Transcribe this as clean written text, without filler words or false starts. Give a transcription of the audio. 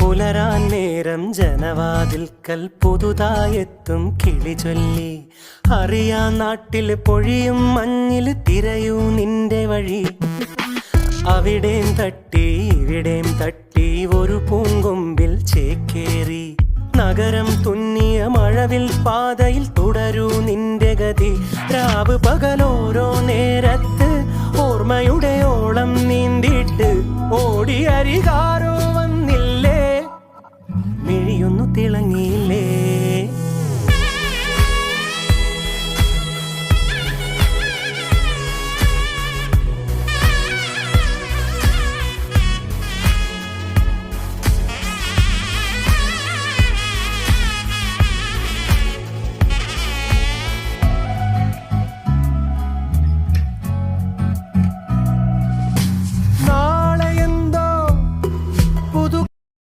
പുലരാൻ നേരം ജനവാതിൽക്കൽ പുതുതായെത്തും കിളി ചൊല്ലി. അറിയാൻ നാട്ടിൽ പൊഴിയും മഞ്ഞിൽ തിരയൂ നിന്റെ വഴി. അവിടേം തട്ടി ഇവിടേം തട്ടി ഒരു പൂങ്കൊമ്പിൽ ചേക്കേറി. നഗരം തുന്നിയ മഴവിൽ പാതയിൽ തുടരൂ നിന്റെ ഗതി. രാവ് പകലോരോ നേരത്ത് ഓർമ്മയുടെ ഓളം നീന്തിട്ട് ഓടിയരികാരോ വന്ന്